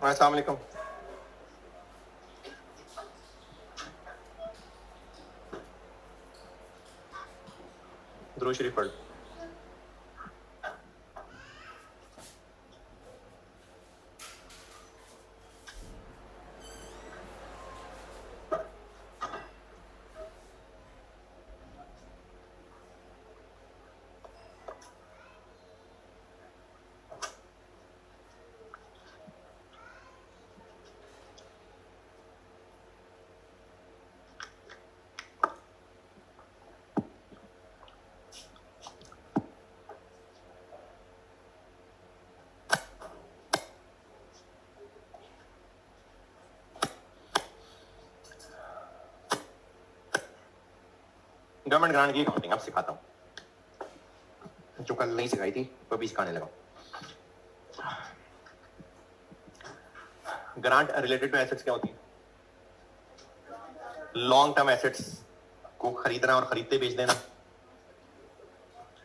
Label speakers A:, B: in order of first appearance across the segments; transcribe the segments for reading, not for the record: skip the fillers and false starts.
A: अस्सलाम वालेकुम। दुरूद शरीफ पढ़। गवर्नमेंट ग्रांट की अकाउंटिंग अब सिखाता हूँ, जो कल नहीं सिखाई थी वो भी सिखाने लगा। ग्रांट रिलेटेड टू एसेट्स क्या होती है? लॉन्ग टर्म एसेट्स को खरीदना और खरीदते बेच देना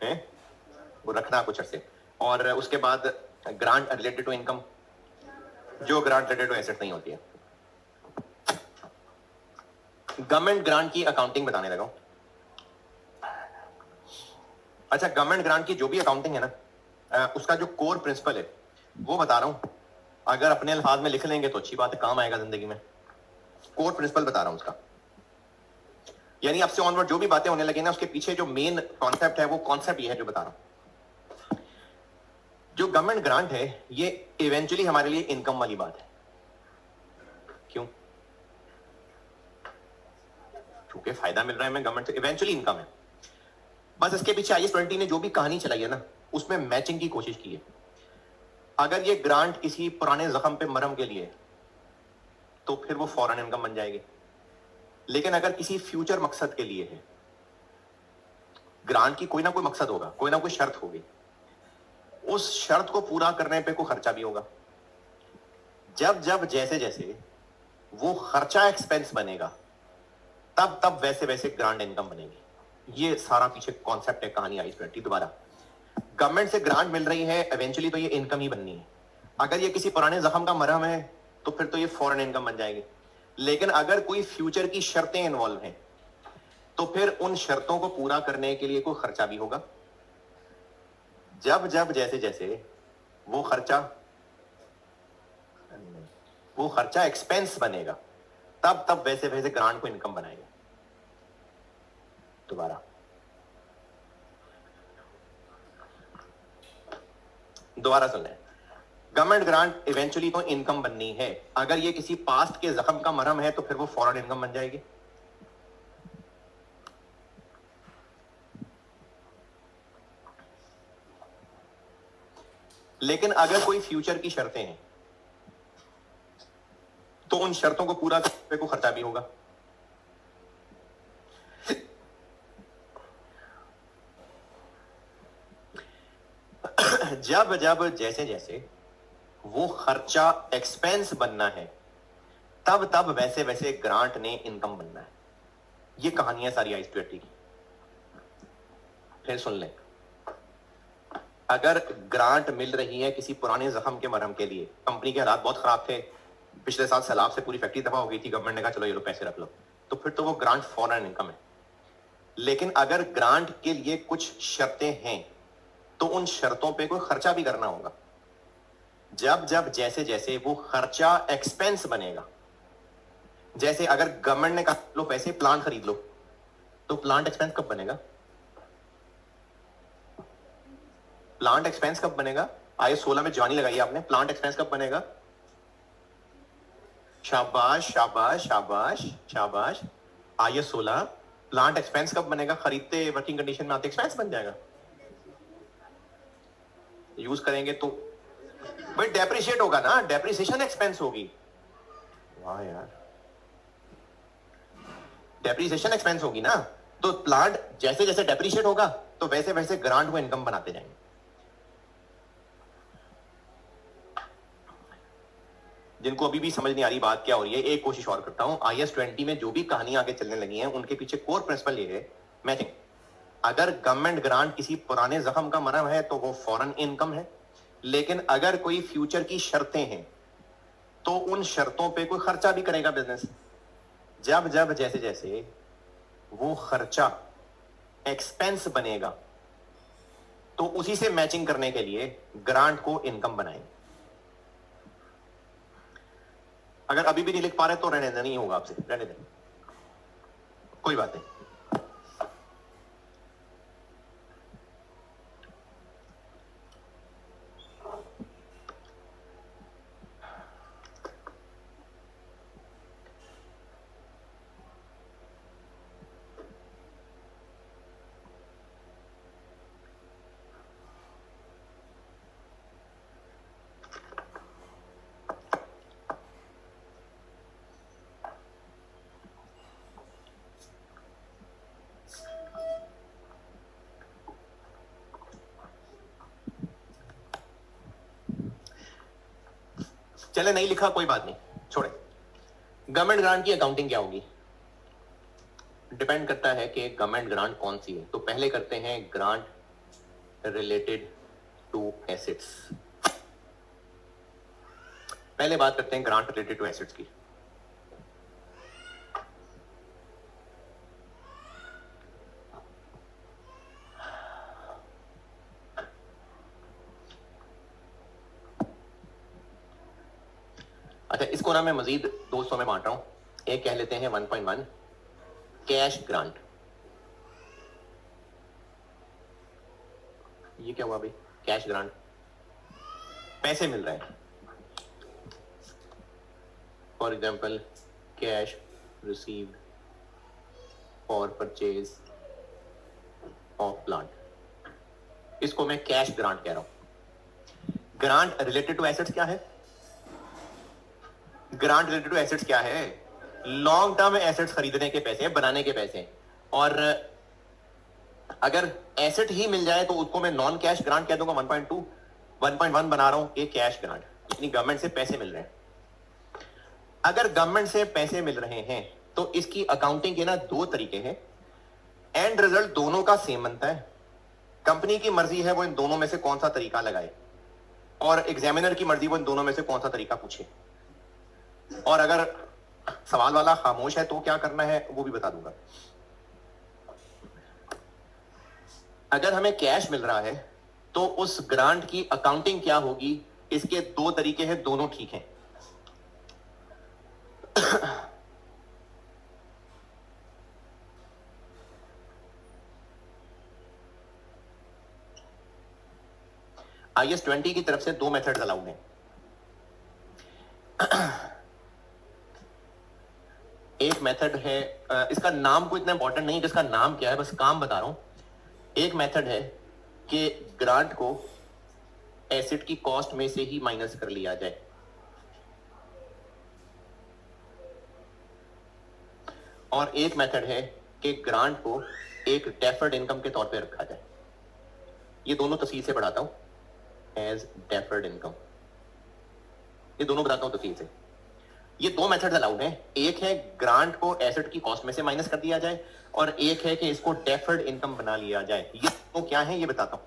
A: है, वो रखना कुछ अर्से। और उसके बाद ग्रांट रिलेटेड टू इनकम, जो ग्रांट रिलेटेड टू एसेट नहीं होती है। गवर्नमेंट ग्रांट की अकाउंटिंग बताने लगा। अच्छा, गवर्नमेंट ग्रांट की जो भी अकाउंटिंग है ना, उसका जो कोर प्रिंसिपल है वो बता रहा हूं। अगर अपने अल्फाज में लिख लेंगे तो अच्छी बात है, काम आएगा जिंदगी में। कोर प्रिंसिपल बता रहा हूं उसका, यानी अब से ऑनवर्ड जो भी बातें होने लगी ना, उसके पीछे जो मेन कॉन्सेप्ट है वो कॉन्सेप्ट ये है जो बता रहा हूं। जो गवर्नमेंट ग्रांट है ये इवेंचुअली हमारे लिए इनकम वाली बात है। क्यों? क्योंकि फायदा मिल रहा है हमें गवर्नमेंट से, इवेंचुअली इनकम है। बस इसके पीछे IAS 20 ने जो भी कहानी चलाई है ना, उसमें मैचिंग की कोशिश की है। अगर ये ग्रांट किसी पुराने जख्म पे मरहम के लिए तो फिर वो फौरन इनकम बन जाएगी। लेकिन अगर किसी फ्यूचर मकसद के लिए है, ग्रांट की कोई ना कोई मकसद होगा, कोई ना कोई शर्त होगी, उस शर्त को पूरा करने पे कोई खर्चा भी होगा। जब जब जैसे जैसे वो खर्चा एक्सपेंस बनेगा, तब तब वैसे वैसे ग्रांट इनकम बनेगी। ये सारा पीछे कॉन्सेप्ट है कहानी IAS 20। दोबारा, गवर्नमेंट से ग्रांट मिल रही है, इवेंचुअली तो ये इनकम ही बननी है। अगर ये किसी पुराने जख्म का मरहम है तो फिर तो ये फॉरेन इनकम बन जाएगी। लेकिन अगर कोई फ्यूचर की शर्तें इन्वॉल्व हैं तो फिर उन शर्तों को पूरा करने के लिए कोई खर्चा भी होगा। जब जब जैसे जैसे वो खर्चा एक्सपेंस बनेगा, तब तब वैसे वैसे ग्रांट को इनकम बनाएगा। दोबारा सुन लें। गवर्नमेंट ग्रांट इवेंचुअली तो इनकम बननी है। अगर ये किसी पास्ट के जख्म का मरहम है तो फिर वो फौरन इनकम बन जाएगी। लेकिन अगर कोई फ्यूचर की शर्तें हैं तो उन शर्तों को पूरा करने को खर्चा भी होगा। जब जब जैसे जैसे वो खर्चा एक्सपेंस बनना है, तब तब वैसे वैसे ग्रांट ने इनकम बनना है। ये कहानी है सारी IAS 20 की। फिर सुन लें। अगर ग्रांट मिल रही है किसी पुराने जख्म के मरहम के लिए, कंपनी के हालात बहुत खराब थे, पिछले साल सैलाब से पूरी फैक्ट्री तबाह हो गई थी, गवर्नमेंट ने कहा चलो ये लो पैसे रख लो, तो फिर तो वो ग्रांट फौरन इनकम है। लेकिन अगर ग्रांट के लिए कुछ शर्तें हैं तो उन शर्तों पे कोई खर्चा भी करना होगा। जब जब जैसे जैसे वो खर्चा एक्सपेंस बनेगा, जैसे अगर गवर्नमेंट ने कहा लो पैसे प्लांट खरीद लो, तो प्लांट एक्सपेंस कब बनेगा? प्लांट एक्सपेंस कब बनेगा? IAS 16 में जवानी लगाई आपने। प्लांट एक्सपेंस कब बनेगा? शाबाश शाबाश शाबाश शाबाश। IAS 16 प्लांट एक्सपेंस कब बनेगा? खरीदते वर्किंग कंडीशन में आते एक्सपेंस बन जाएगा। यूज करेंगे तो भाई डेप्रिशिएट होगा ना, डेप्रिसिएशन एक्सपेंस होगी। वाह यार, डेप्रिसिएशन एक्सपेंस होगी ना, तो प्लांट जैसे जैसे डेप्रिशिएट होगा तो वैसे वैसे ग्रांट को इनकम बनाते जाएंगे। जिनको अभी भी समझ नहीं आ रही बात क्या हो रही है, एक कोशिश और करता हूं। IAS 20 में जो भी कहानी आगे चलने लगी है, उनके पीछे कोर प्रिंसिपल ये है मैचिंग। अगर गवर्नमेंट ग्रांट किसी पुराने जख्म का मरहम है तो वो फॉरेन इनकम है। लेकिन अगर कोई फ्यूचर की शर्तें हैं तो उन शर्तों पे कोई खर्चा भी करेगा बिजनेस। जब जब जैसे जैसे वो खर्चा एक्सपेंस बनेगा तो उसी से मैचिंग करने के लिए ग्रांट को इनकम बनाएंगे। अगर अभी भी नहीं लिख पा रहे तो रहने दें, नहीं होगा आपसे, रहने दें, कोई बात नहीं। चले नहीं लिखा कोई बात नहीं, छोड़े। गवर्नमेंट ग्रांट की अकाउंटिंग क्या होगी? डिपेंड करता है कि गवर्नमेंट ग्रांट कौन सी है। तो पहले करते हैं ग्रांट रिलेटेड टू एसेट्स। पहले बात करते हैं ग्रांट रिलेटेड टू एसेट्स की। अच्छा, इसको ना मैं मजीद 200 में बांट रहा हूं। एक कह लेते हैं 1.1 कैश ग्रांट। ये क्या हुआ भाई? कैश ग्रांट, पैसे मिल रहे हैं। For example cash received for purchase of plant, इसको मैं कैश ग्रांट कह रहा हूं। ग्रांट रिलेटेड टू एसेट्स क्या है? ग्रांट रिलेटेड टू एसेट्स क्या है? लॉन्ग टर्म एसेट्स खरीदने के पैसे, बनाने के पैसे। और अगर एसेट ही मिल जाए तो उसको मैं नॉन कैश ग्रांट कह दूंगा। 1.2 1.1 बना रहा हूं, ये कैश ग्रांट, यानी गवर्नमेंट से पैसे मिल रहे हैं। अगर गवर्नमेंट से पैसे मिल रहे हैं तो इसकी अकाउंटिंग के ना दो तरीके हैं। एंड रिजल्ट दोनों का सेम बनता है। कंपनी की मर्जी है वो इन दोनों में से कौन सा तरीका लगाए, और एग्जामिनर की मर्जी वो इन दोनों में से कौन सा तरीका पूछे। और अगर सवाल वाला खामोश है तो क्या करना है वो भी बता दूंगा। अगर हमें कैश मिल रहा है तो उस ग्रांट की अकाउंटिंग क्या होगी? इसके दो तरीके हैं, दोनों ठीक हैं। IAS 20 की तरफ से दो मेथड्स अलाउड हैं। एक मेथड है, इसका नाम कोई इतना इंपॉर्टेंट नहीं, जिसका नाम क्या है बस काम बता रहा हूं। एक मेथड है कि ग्रांट को एसेट की कॉस्ट में से ही माइनस कर लिया जाए। और एक मेथड है कि ग्रांट को एक डेफर्ड इनकम के तौर पे रखा जाए। ये दोनों तफसील से पढ़ाता हूं। एज डेफर्ड इनकम, ये दोनों बताता हूं तफसील से। ये दो मेथड अलाउड हैं। एक है ग्रांट को एसेट की कॉस्ट में से माइनस कर दिया जाए, और एक है कि इसको डेफर्ड इनकम बना लिया जाए। ये तो क्या है ये बताता हूं।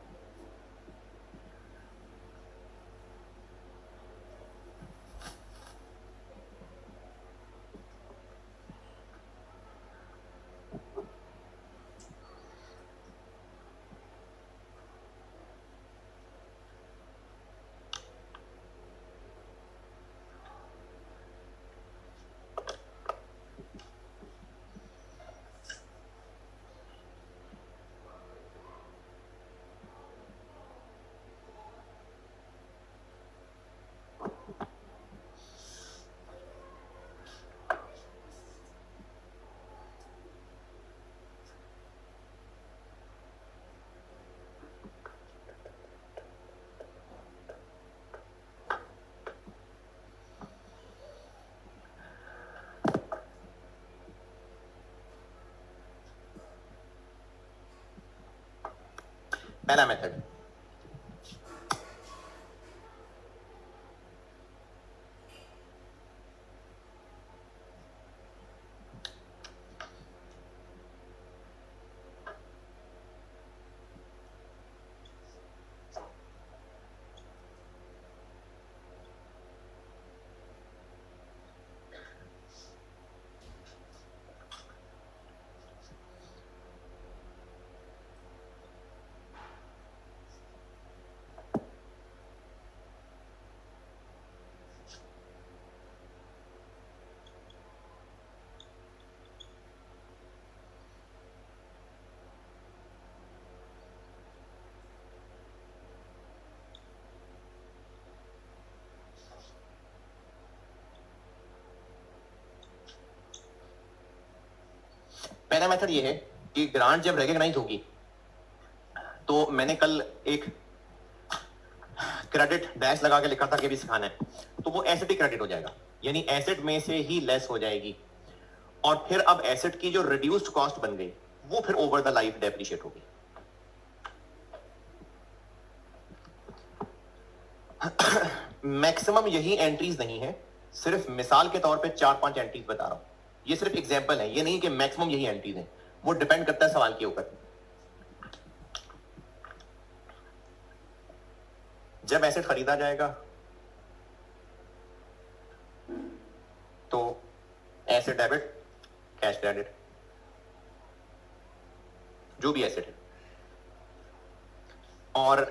A: पहला मेथड, पहला मेथड ये है कि ग्रांट जब रिकॉग्नाइज होगी, तो मैंने कल एक क्रेडिट डैश लगा के लिखा था कि भी सिखाना है, तो वो एसेट ही क्रेडिट हो जाएगा, यानी एसेट में से ही लेस हो जाएगी, और फिर अब एसेट की जो रिड्यूस्ड कॉस्ट बन गई वो फिर ओवर द लाइफ डेप्रिशिएट होगी। मैक्सिमम यही एंट्रीज नहीं है, सिर्फ मिसाल के तौर पे 4-5 एंट्रीज बता रहा हूं, ये सिर्फ एग्जांपल है, ये नहीं कि मैक्सिमम यही एंट्रीज हैं, वो डिपेंड करता है सवाल के ऊपर। जब एसेट खरीदा जाएगा तो एसेट डेबिट, कैश क्रेडिट, जो भी एसेट है, और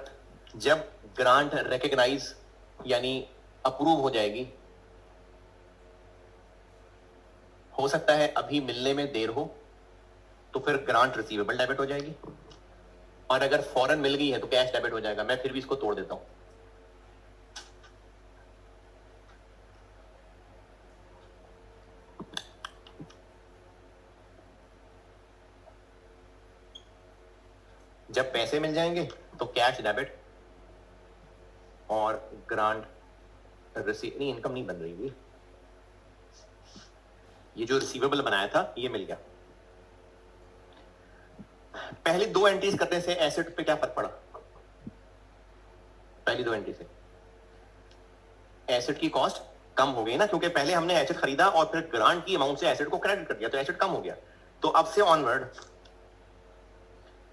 A: जब ग्रांट रिकॉग्नाइज यानी अप्रूव हो जाएगी, हो सकता है अभी मिलने में देर हो, तो फिर ग्रांट रिसीवेबल डेबिट हो जाएगी, और अगर फौरन मिल गई है तो कैश डेबिट हो जाएगा। मैं फिर भी इसको तोड़ देता हूं। जब पैसे मिल जाएंगे तो कैश डेबिट और ग्रांट रिसीव, नहीं इनकम नहीं बन रही हुई, ये जो रिसीवेबल बनाया था ये मिल गया। पहली 2 एंट्रीज करने से एसेट पे क्या फर्क पड़ा? पहली 2 एंट्री से एसेट की कॉस्ट कम हो गई ना, क्योंकि पहले हमने एसेट खरीदा और फिर ग्रांट की अमाउंट से एसेट को क्रेडिट कर दिया, तो एसेट कम हो गया। तो अब से ऑनवर्ड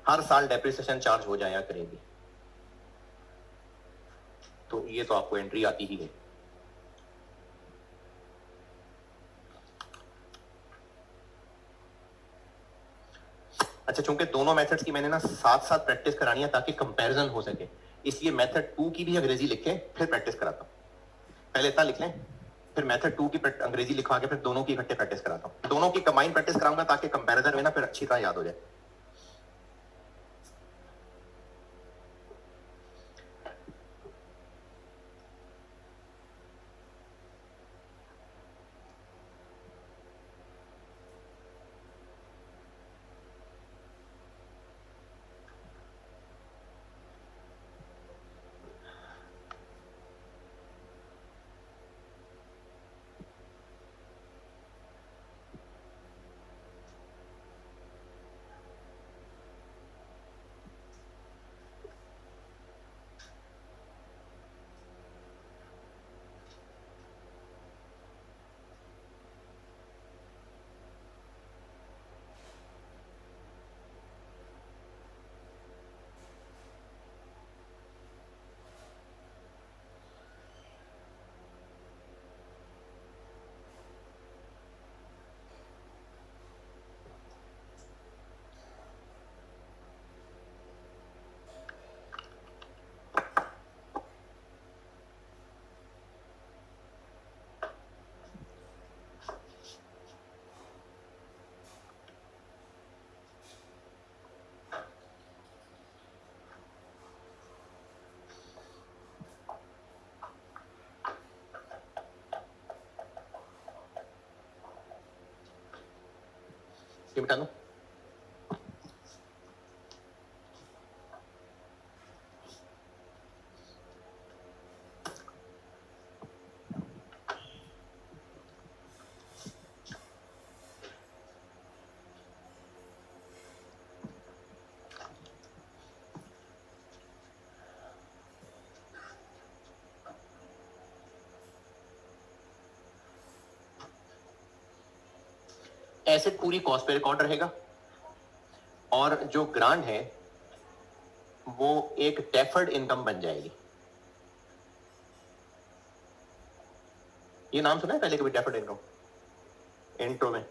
A: हर साल डेप्रिसिएशन चार्ज हो जाया करेगी, तो ये तो आपको एंट्री आती ही है। अच्छा, चूंकि दोनों मेथड्स की मैंने ना साथ साथ प्रैक्टिस करानी है ताकि कंपैरिजन हो सके, इसलिए मेथड 2 की भी अंग्रेजी लिख के फिर प्रैक्टिस कराता हूं। पहले इतना लिख लें, फिर मेथड 2 की अंग्रेजी लिखवा के फिर दोनों की इकट्ठे प्रैक्टिस कराता हूं। दोनों की कंबाइन प्रैक्टिस कराऊंगा ताकि कंपैरिजन में ना फिर अच्छी तरह याद हो जाए। ये मिटा दो। एसेट पूरी कॉस्ट पे रिकॉर्ड रहेगा, और जो ग्रांट है वो एक डेफर्ड इनकम बन जाएगी। ये नाम सुना है पहले कभी, डेफर्ड इनकम? इंट्रो में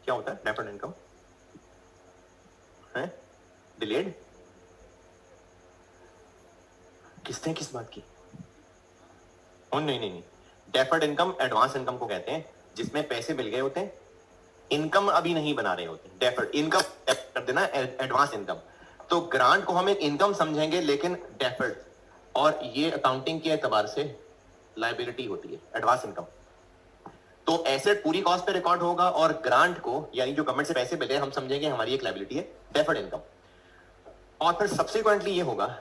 A: क्या होता है डेफर्ड इनकम? है डिलेड? किसने किस बात की? नहीं नहीं नहीं, डेफर्ड इनकम एडवांस इनकम को कहते हैं, जिसमें पैसे मिल गए होते हैं, इनकम अभी नहीं बना रहे होते। डेफर्ड इनकम कर देना एडवांस इनकम। तो ग्रांट को हम एक इनकम समझेंगे, लेकिन डेफर्ड, और ये अकाउंटिंग के एतबार से लायबिलिटी होती है, एडवांस इनकम। तो एसेट पूरी कॉस्ट पे रिकॉर्ड होगा और ग्रांट को, यानी जो गवर्नमेंट से पैसे मिले, हम समझेंगे हमारी एक लायबिलिटी है, डेफर्ड इनकम। और फिर सब्सिक्वेंटली ये होगा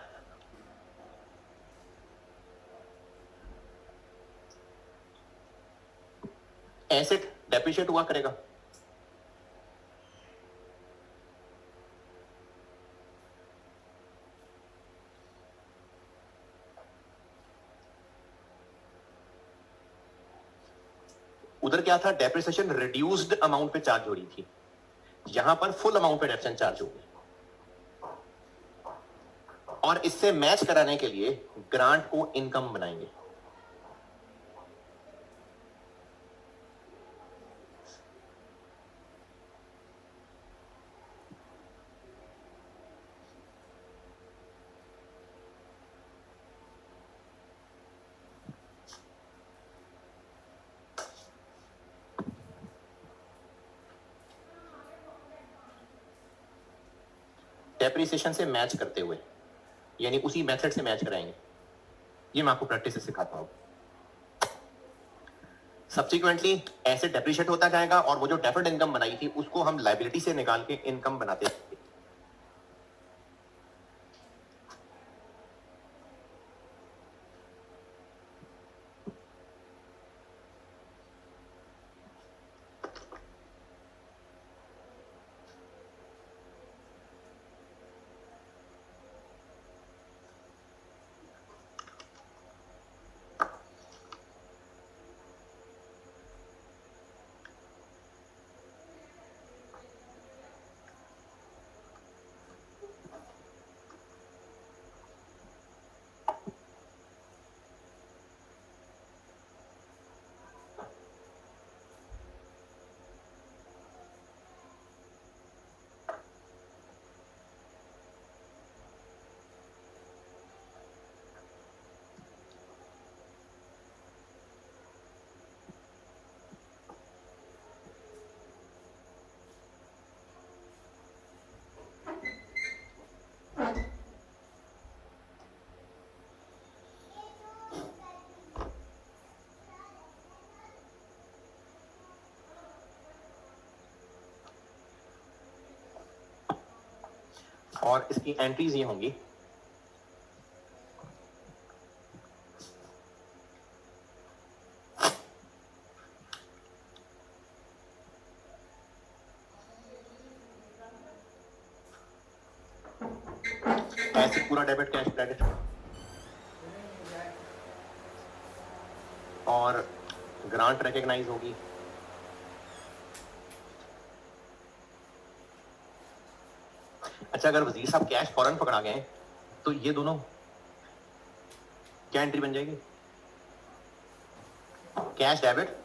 A: एसेट डेप्रिशिएट हुआ करेगा, उधर क्या था, डेप्रिसिएशन रिड्यूस्ड अमाउंट पे चार्ज हो रही थी, यहां पर फुल अमाउंट पे डेप्रिसिएशन चार्ज होगी। और इससे मैच कराने के लिए ग्रांट को इनकम बनाएंगे। डेप्रिसिएशन से मैच करते हुए, यानी उसी मेथड से मैच कराएंगे। ये मैं आपको प्रैक्टिस से सिखाता हूं। सब्सिक्वेंटली एसेट डेप्रिशिएट होता जाएगा और वो जो डेफर्ड इनकम बनाई थी उसको हम लायबिलिटी से निकाल के इनकम बनाते हैं। और इसकी एंट्रीज ये होंगी, ऐसे पूरा डेबिट कैश क्रेडिट, और ग्रांट रिकॉग्नाइज होगी। अच्छा, अगर वजीर साहब कैश फौरन पकड़ा गए तो ये दोनों क्या एंट्री बन जाएगी, कैश डेबिट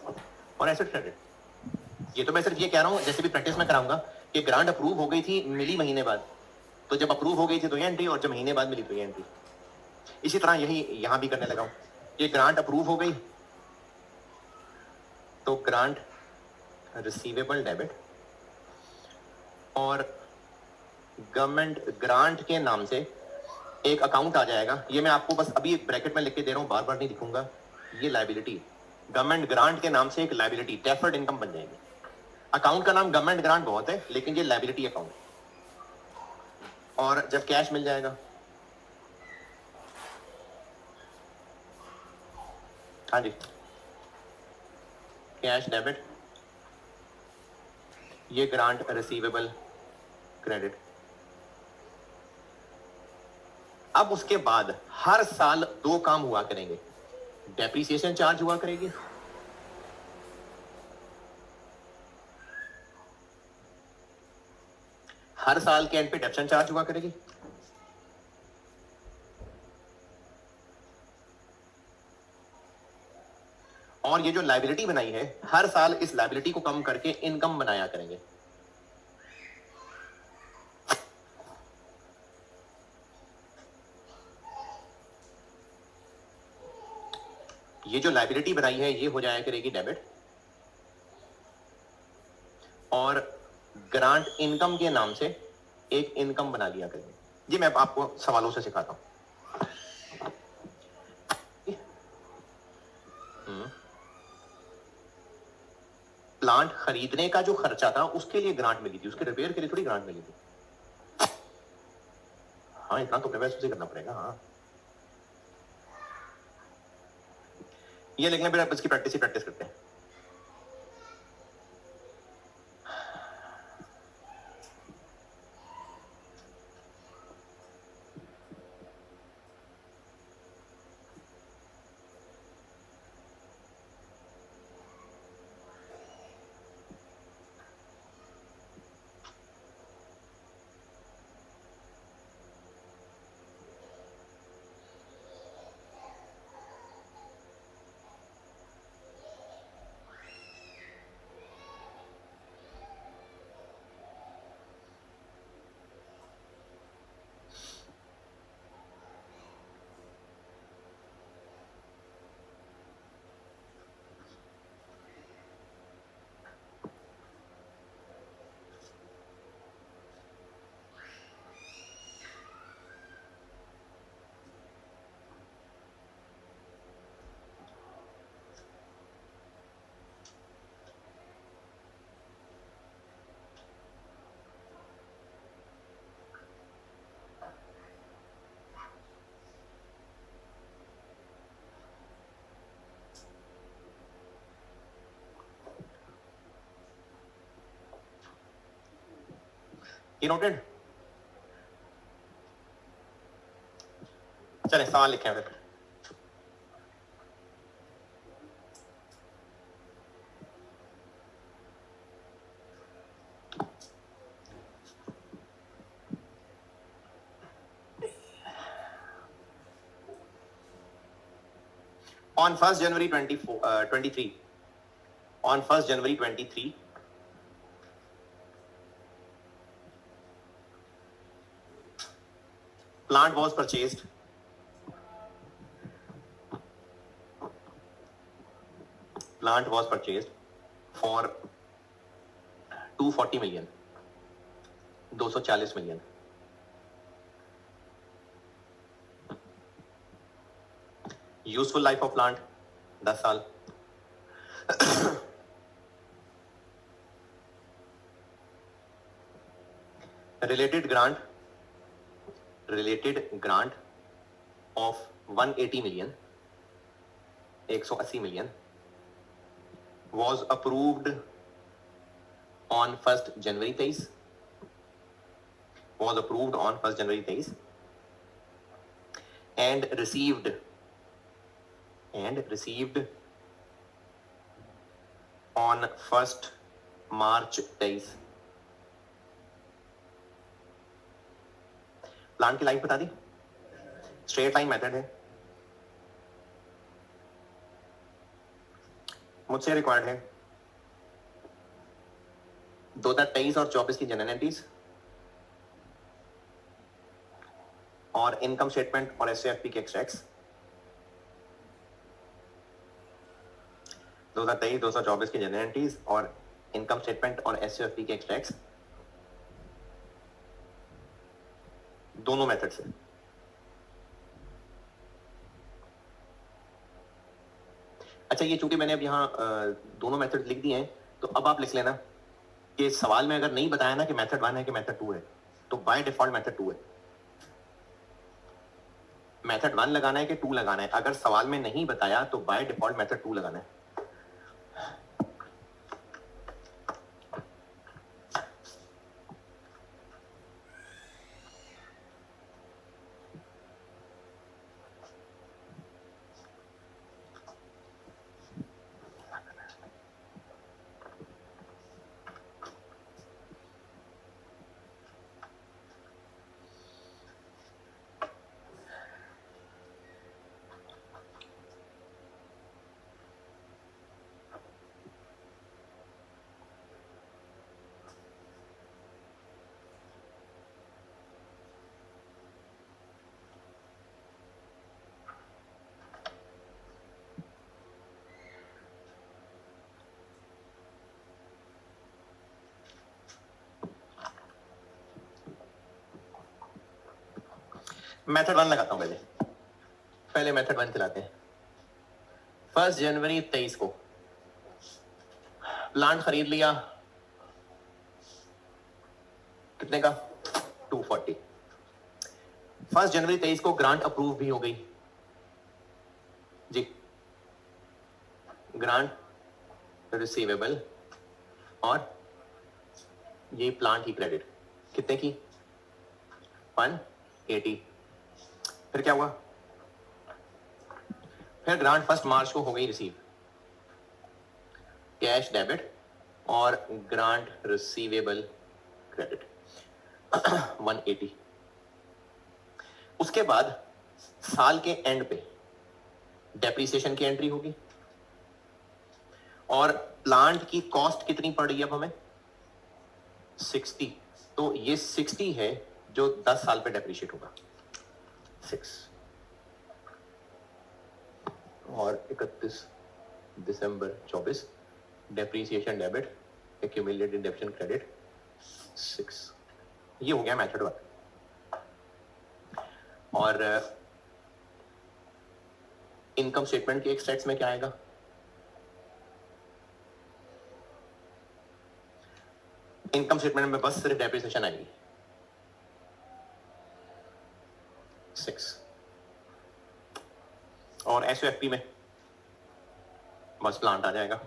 A: और एसेट क्रेडिट। ये तो मैं सिर्फ ये कह रहा हूं, जैसे भी प्रैक्टिस में कराऊंगा कि ग्रांट अप्रूव हो गई थी, मिली महीने बाद, तो जब अप्रूव हो गई थी तो ये एंट्री, और जब महीने बाद मिली तो ये एंट्री। इसी तरह यही यहां भी करने लगा हूं। ये ग्रांट अप्रूव हो गई तो ग्रांट रिसीवेबल डेबिट, और गवर्नमेंट ग्रांट के नाम से एक अकाउंट आ जाएगा। ये मैं आपको बस अभी ब्रैकेट में लिख के दे रहा हूं, बार बार नहीं दिखूंगा। ये लायबिलिटी, गवर्नमेंट ग्रांट के नाम से एक लायबिलिटी डेफर्ड इनकम बन जाएगी। अकाउंट का नाम गवर्नमेंट ग्रांट बहुत है, लेकिन ये लायबिलिटी अकाउंट। और जब कैश मिल जाएगा, हाँ जी, कैश डेबिट, ये ग्रांट रिसीवेबल क्रेडिट। अब उसके बाद हर साल दो काम हुआ करेंगे, डेप्रिसिएशन चार्ज हुआ करेगी हर साल के एंड पे डेप्शन चार्ज हुआ करेगी, और ये जो लायबिलिटी बनाई है हर साल इस लायबिलिटी को कम करके इनकम बनाया करेंगे। ये जो लायबिलिटी बनाई है ये हो जाया करेगी डेबिट, और ग्रांट इनकम के नाम से एक इनकम बना लिया करेंगे। ये मैं आपको सवालों से सिखाता हूं। प्लांट खरीदने का जो खर्चा था उसके लिए ग्रांट मिली थी, उसके रिपेयर के लिए थोड़ी ग्रांट मिली थी। हाँ, इतना तो प्रिवेस से करना पड़ेगा। हाँ, ये लिखने पर आप इसकी प्रैक्टिस करते हैं। You noted? चले सवाल लिखे हैं फिर। On 1st January 23, on 1st January 23, plant was purchased for 240 million, 240 million. Useful life of plant 10 साल। Related grant of 180 million, 180 million was approved on 1st January 23, was approved on 1st January 23 and received on 1st March 23। Plan की line बता दी, straight line method है, मुझसे required है 2023 और 24 की general entries और income statement और एसएफपी के एक्सट्रैक्ट्स। 2023 224 की जनरल एंट्रीज और इनकम स्टेटमेंट और एसएफपी के एक्सट्रैक्ट्स, दोनों मेथड से। अच्छा, ये चूंकि मैंने अब यहाँ दोनों मेथड लिख दिए हैं, तो अब आप लिख लेना कि सवाल में अगर नहीं बताया ना कि मेथड 1 है कि मेथड 2 है, तो बाय डिफॉल्ट मेथड 2 है। मेथड 1 लगाना है कि 2 लगाना है, अगर सवाल में नहीं बताया तो बाय डिफॉल्ट मेथड 2 लगाना है। मेथड 1 लगाता हूं, पहले मेथड 1 चलाते हैं। 1 जनवरी 23 को प्लांट खरीद लिया कितने का 240। 1 जनवरी 23 को ग्रांट अप्रूव भी हो गई जी, ग्रांट रिसीवेबल और ये प्लांट की क्रेडिट कितने की 180। फिर क्या हुआ, फिर ग्रांट 1 मार्च को हो गई रिसीव, कैश डेबिट और ग्रांट रिसीवेबल क्रेडिट 180। उसके बाद साल के एंड पे डेप्रिसिएशन की एंट्री होगी और प्लांट की कॉस्ट कितनी पड़ रही है अब हमें 60। तो ये 60 है जो 10 साल पे डेप्रिशिएट होगा 6 और 31 दिसंबर 24 डेप्रिसिएशन डेबिट एक्यूमुलेटेड डेप्शन क्रेडिट 6। ये हो गया मेथड 1। और इनकम स्टेटमेंट के एक सेट्स में क्या आएगा, इनकम स्टेटमेंट में बस सिर्फ डेप्रिसिएशन आएगी 6 और एसओएफपी में बस प्लांट आ जाएगा।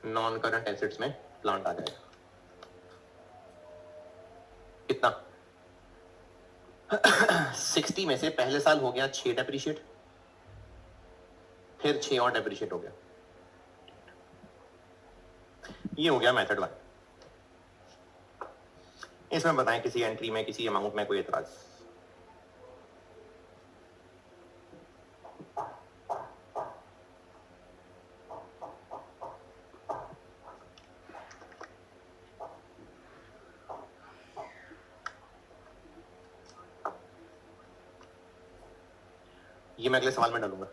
A: नॉन करंट एसेट्स में प्लांट आ जाएगा कितना 60 में से पहले साल हो गया 6 डेप्रिशिएट, फिर 6 और डेप्रिशिएट हो गया। ये हो गया मेथड 1। इसमें बताएं किसी एंट्री में किसी अमाउंट में कोई एतराज। ये मैं अगले सवाल में डालूंगा।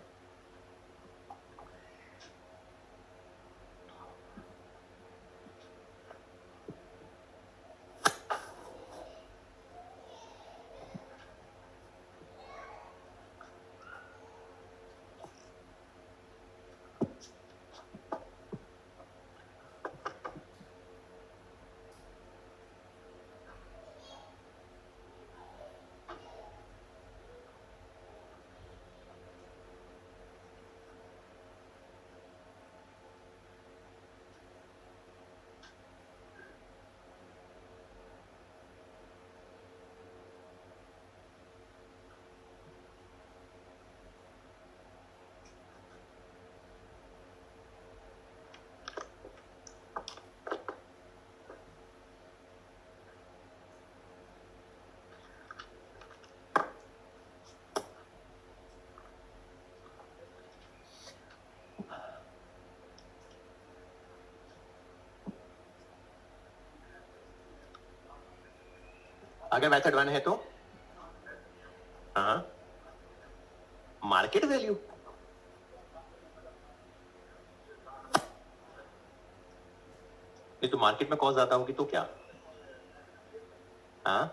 A: अगर मेथड 1 है तो हाँ मार्केट वैल्यू, नहीं तो मार्केट में कॉस्ट ज्यादा होगी तो क्या, हाँ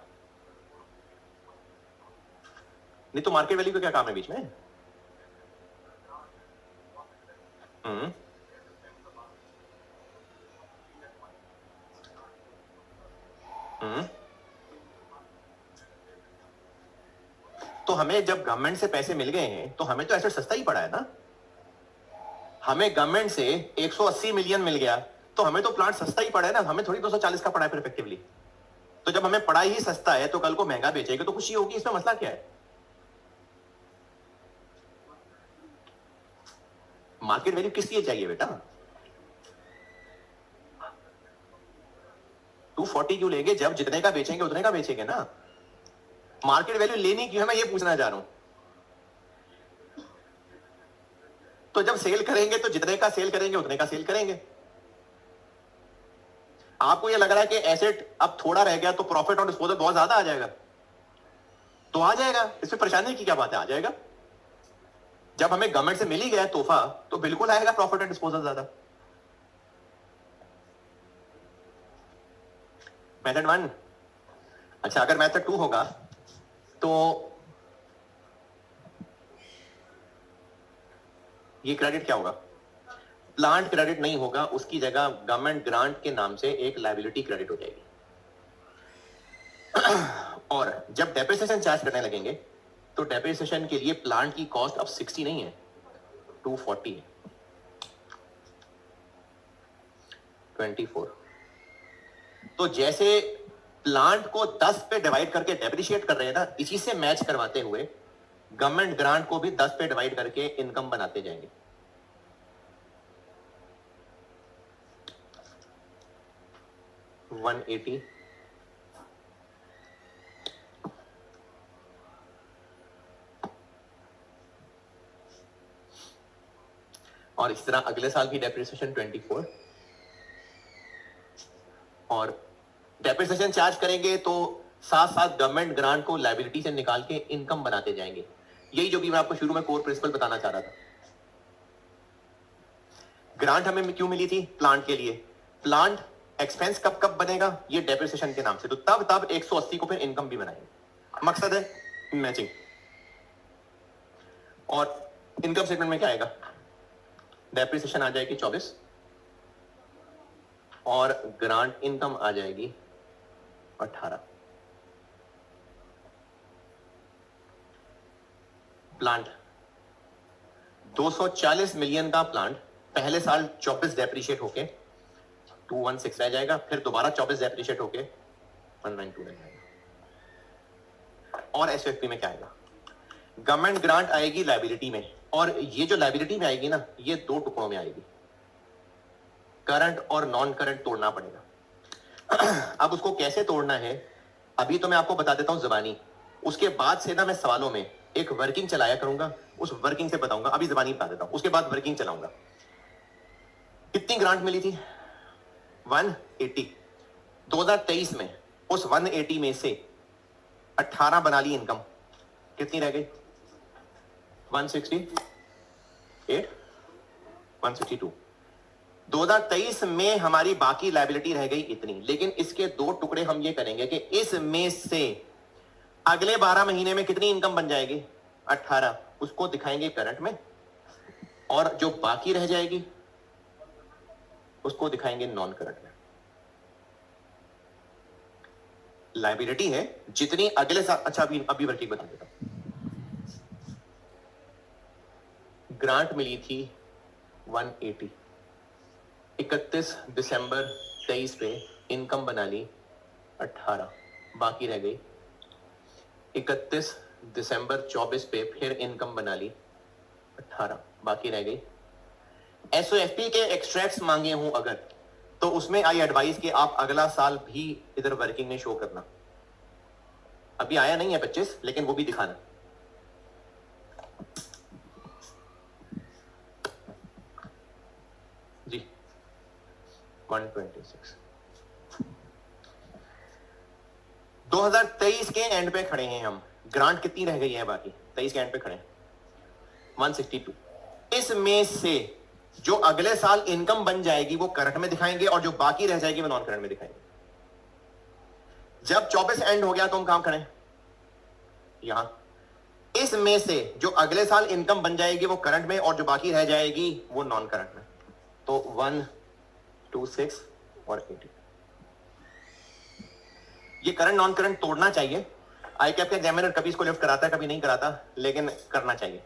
A: नहीं तो मार्केट वैल्यू का क्या काम है बीच में। हम्म हम्म तो हमें जब गवर्नमेंट से पैसे मिल गए हैं तो हमें तो ऐसा सस्ता ही पड़ा है ना। हमें गवर्नमेंट से 180 मिलियन मिल गया तो हमें तो प्लांट सस्ता ही पड़ा है ना, हमें थोड़ी 240 का पड़ा है इफेक्टिवली। तो जब हमें पड़ा ही सस्ता है तो कल को महंगा बेचेगा तो खुशी होगी, इसमें मसला क्या है। मार्केट वैल्यू किस लिए चाहिए बेटा, 240 क्यों लेंगे, जब जितने का बेचेंगे उतने का बेचेंगे ना। मार्केट वैल्यू लेनी क्यों है, मैं ये पूछना चाह रहा हूं। तो जब सेल करेंगे तो जितने का सेल करेंगे उतने का सेल करेंगे। आपको ये लग रहा है कि एसेट अब थोड़ा रह गया तो प्रॉफिट और डिस्पोजल बहुत ज्यादा आ जाएगा, तो आ जाएगा, इसमें परेशानी की क्या बात है, आ जाएगा। जब हमें गवर्नमेंट से मिल ही गया तोहफा तो बिल्कुल आएगा प्रॉफिट एंड डिस्पोजल ज्यादा। मेथड 1। अच्छा अगर मेथड 2 होगा तो ये क्रेडिट क्या होगा? प्लांट क्रेडिट नहीं होगा, उसकी जगह गवर्नमेंट ग्रांट के नाम से एक लायबिलिटी क्रेडिट हो जाएगी। और जब डेप्रिसिएशन चार्ज करने लगेंगे तो डेप्रिसिएशन के लिए प्लांट की कॉस्ट अब 60 नहीं है, 240 है, 24। तो जैसे प्लांट को 10 पे डिवाइड करके डेप्रिशिएट कर रहे हैं ना, इसी से मैच करवाते हुए गवर्नमेंट ग्रांट को भी 10 पे डिवाइड करके इनकम बनाते जाएंगे। $180 और इस तरह अगले साल की डेप्रिसिएशन 24 और डेप्रिसिएशन चार्ज करेंगे तो साथ साथ गवर्नमेंट ग्रांट को लायबिलिटी से निकाल के इनकम बनाते जाएंगे। यही जो भी मैं आपको शुरू में कोर प्रिंसिपल बताना चाह रहा था। ग्रांट हमें क्यों मिली थी? प्लांट के लिए। प्लांट एक्सपेंस कब कब बनेगा? ये डेप्रिसिएशन के नाम से। तो तब 180 को फिर इनकम भी बनाएंगे। मकसद है मैचिंग। और इनकम स्टेटमेंट में क्या आएगा? डेप्रिसिएशन आ जाएगी 24 और ग्रांट इनकम आ जाएगी 18। प्लांट 240 मिलियन का प्लांट पहले साल 24 डेप्रिशिएट होके 216 रह जाएगा, फिर दोबारा 24 डेप्रिशिएट होके 192 रह जाएगा। और एसएफपी में क्या आएगा? गवर्नमेंट ग्रांट आएगी लायबिलिटी में, और ये जो लायबिलिटी में आएगी ना, ये दो टुकड़ों में आएगी। करंट और नॉन करंट तोड़ना पड़ेगा। अब उसको कैसे तोड़ना है अभी तो मैं आपको बता देता हूं जुबानी, उसके बाद से ना मैं सवालों में एक वर्किंग चलाया करूंगा, उस वर्किंग से बताऊंगा। अभी जुबानी बता देता हूं, उसके बाद वर्किंग चलाऊंगा। कितनी ग्रांट मिली थी? 180। 2023 में उस 180 में से 18 बना ली इनकम, कितनी रह गई? 168, 162। 2023 में हमारी बाकी लायबिलिटी रह गई इतनी। लेकिन इसके दो टुकड़े हम ये करेंगे कि इसमें से अगले 12 महीने में कितनी इनकम बन जाएगी? 18। उसको दिखाएंगे करंट में, और जो बाकी रह जाएगी उसको दिखाएंगे नॉन करंट में। लायबिलिटी है जितनी अगले साल। अच्छा अभी वर्किंग बता देता हूं। ग्रांट मिली थी 180, 31 दिसंबर 23 पे इनकम बना ली 18, बाकी रह गई। 31 दिसंबर 24 पे फिर इनकम बना ली 18, बाकी रह गई। एसओएफपी के एक्सट्रैक्ट्स मांगे हूं अगर, तो उसमें आई एडवाइस कि आप अगला साल भी इधर वर्किंग में शो करना। अभी आया नहीं है 25, लेकिन वो भी दिखाना। जी 126। 2023 के एंड पे खड़े हैं हम। ग्रांट कितनी रह गई है बाकी? 23 के एंड पे खड़े हैं 162। इसमें से जो अगले साल इनकम बन जाएगी वो करंट में दिखाएंगे, और जो बाकी रह जाएगी वो नॉन करंट में दिखाएंगे। जब 24 एंड हो गया तो हम कहां खड़े? यहां। इसमें से जो अगले साल इनकम बन जाएगी वो करंट में, और जो बाकी रह जाएगी वो नॉन करंट में। तो 126 और 80। ये करंट नॉन करंट तोड़ना चाहिए। आई कैप का एग्जामिनर कभी इसको लिफ्ट कराता है, कभी नहीं कराता, लेकिन करना चाहिए।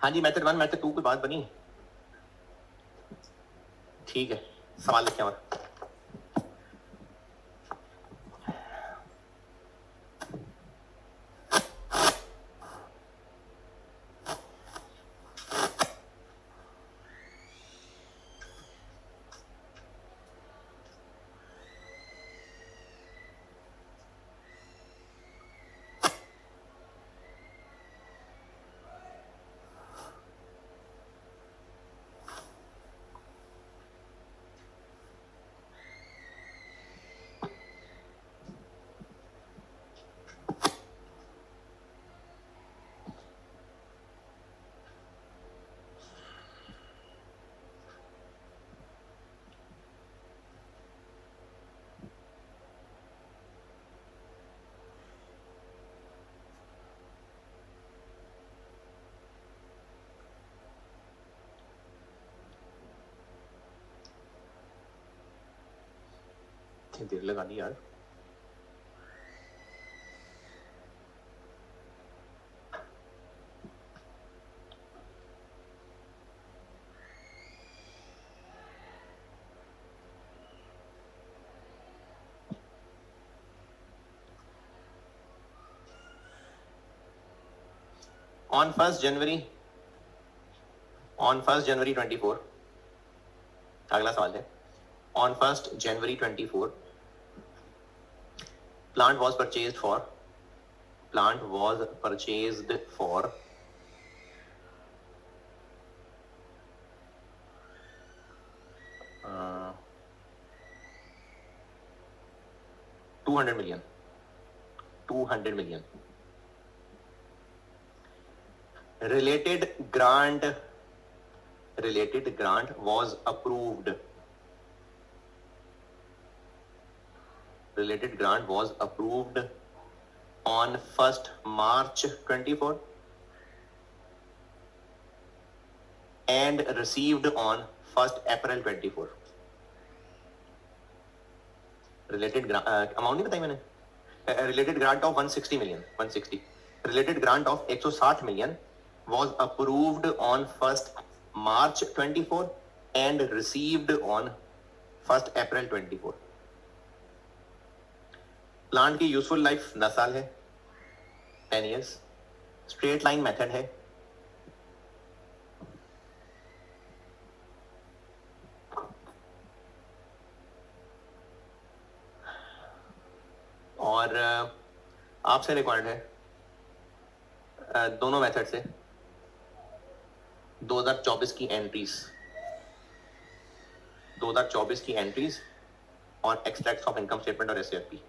A: हाँ जी, मेथड 1 मेथड 2 की बात बनी। ठीक है, सवाल लिखें। और इतनी देर लगा दी यार। ऑन 1 जनवरी 24, अगला सवाल है, on 1 January 24 plant was purchased for 200 million. 200 million. Related grant was approved. Related grant was approved on 1st March 24 and received on 1st April 24. Related amount नहीं बताई मैंने. Related grant of 160 million. Related grant of 160 million was approved on 1st March 24 and received on 1st April 24. Plant की useful life 10 साल है, 10 years. Straight line method है. और आपसे required है दोनों मेथड से 2024 की एंट्रीज और एक्सट्रैक्ट ऑफ इनकम स्टेटमेंट और एसएफपी.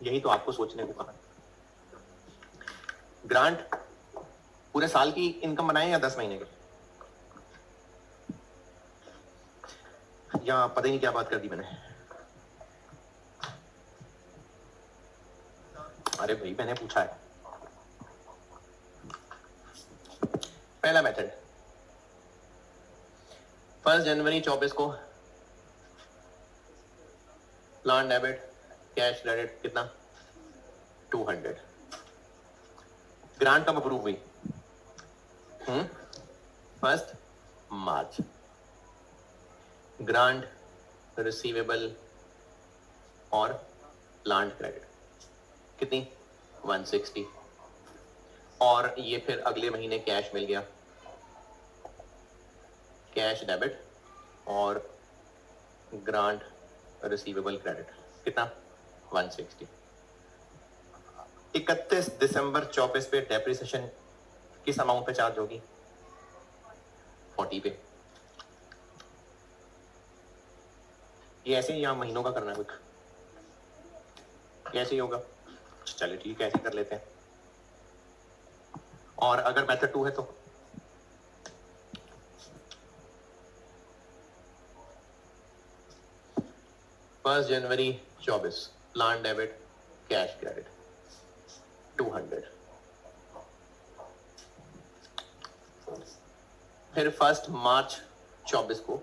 A: यही तो आपको सोचने को कहा। ग्रांट पूरे साल की इनकम बनाए या 10 महीने की, या पता ही नहीं क्या बात कर दी मैंने। अरे भाई मैंने पूछा है। पहला मेथड 1 जनवरी 24 को प्लान डेबिट कैश क्रेडिट कितना 200। ग्रांट कब अप्रूव हुई 1 मार्च। ग्रांट रिसीवेबल और प्लांट क्रेडिट कितनी 160, और ये फिर अगले महीने कैश मिल गया, कैश डेबिट और ग्रांट रिसीवेबल क्रेडिट कितना 160। 31 दिसंबर 24 पे डेप्रिसिएशन किस अमाउंट पे चार्ज होगी 40 पे। ये ऐसे ही यहाँ महीनों का करना है कुछ, कैसे ही होगा, चलिए ठीक है ऐसे कर लेते हैं। और अगर मेथड 2 है तो 1 जनवरी 24 प्लान डेबिट कैश क्रेडिट 200। फिर 1 मार्च 24 को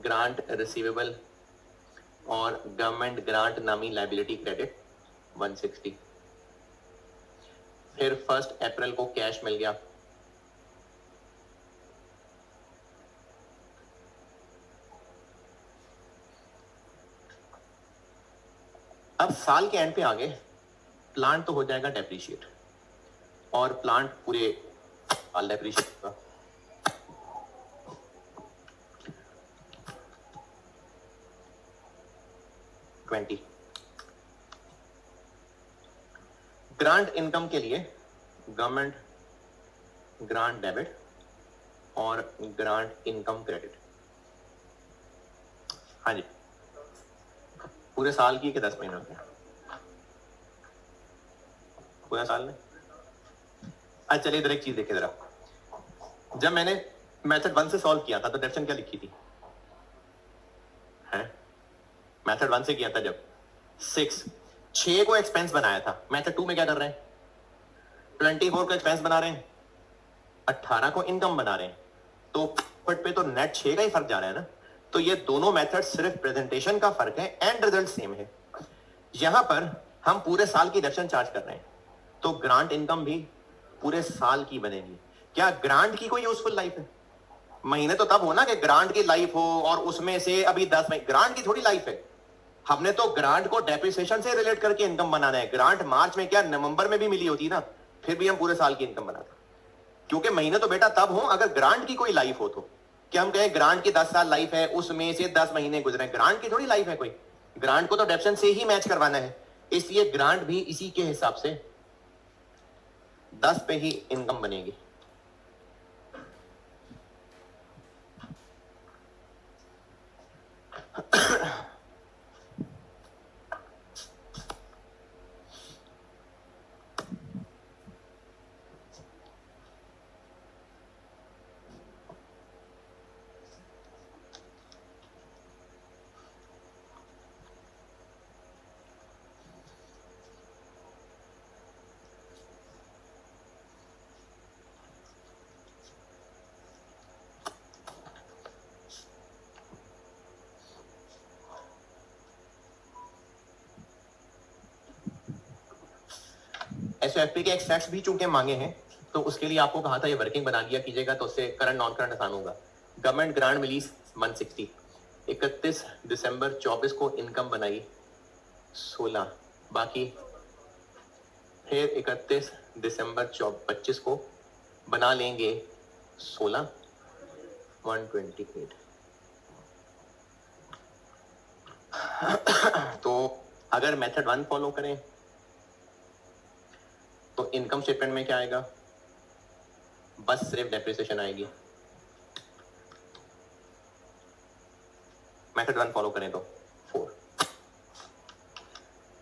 A: ग्रांट रिसीवेबल और गवर्नमेंट ग्रांट नामी लायबिलिटी क्रेडिट 160। फिर 1 अप्रैल को कैश मिल गया, अब साल के एंड पे आगे प्लांट तो हो जाएगा डेप्रिशिएट, और प्लांट पूरे साल डेप्रिशिएट होगा। ग्रांट इनकम के लिए गवर्नमेंट ग्रांट डेबिट और ग्रांट इनकम क्रेडिट, हाँ जी पूरे साल की कि 10 महीनों की, पूरा साल में। अच्छा चलिए इधर एक चीज देखे जरा, जब मैंने मेथड 1 से सॉल्व किया था तो डेफिनेशन क्या लिखी थी है, मेथड 1 से किया था जब 6 को एक्सपेंस बनाया था, मेथड 2 में क्या कर रहे हैं 24 को एक्सपेंस बना रहे हैं, 18 को इनकम बना रहे हैं, तो पे तो नेट 6 का ही फर्क जा रहा है ना। तो ये दोनों मेथड सिर्फ प्रेजेंटेशन का फर्क है, एंड रिजल्ट सेम है। यहां पर हम पूरे साल की डिडक्शन चार्ज कर रहे हैं, तो ग्रांट इनकम भी पूरे साल की बनेगी। क्या ग्रांट की कोई यूजफुल लाइफ है, महीने तो तब हो ना कि ग्रांट की लाइफ हो, और उसमें से अभी 10 महीने ग्रांट की थोड़ी लाइफ है। हमने तो ग्रांट को डेप्रिसिएशन से रिलेट करके इनकम बनाना है। ग्रांट मार्च में क्या नवंबर में भी मिली होती ना, फिर भी हम पूरे साल की इनकम बनाते, क्योंकि महीने तो बेटा तब हो अगर ग्रांट की कोई लाइफ हो। तो क्या हम कहें ग्रांट की 10 साल लाइफ है, उसमें से 10 महीने गुजरे, ग्रांट की थोड़ी लाइफ है कोई। ग्रांट को तो डेप्शन से ही मैच करवाना है, इसलिए ग्रांट भी इसी के हिसाब से 10 पे ही इनकम बनेगी। एसओएफपी के एक्सट्रैक्ट्स भी चूंकि मांगे हैं, तो उसके लिए आपको कहा था ये वर्किंग बना दिया कीजिएगा, तो उससे करंट नॉन करंट आसान होगा। गवर्नमेंट ग्रांट मिली 160, 31 दिसंबर 24 को इनकम बनाई 16, बाकी फिर 31 दिसंबर 25 को बना लेंगे 16, 128। तो अगर मेथड 1 फॉलो करें तो इनकम स्टेटमेंट में क्या आएगा, बस सिर्फ डेप्रिसिएशन आएगी। मेथड 1 फॉलो करें तो 4।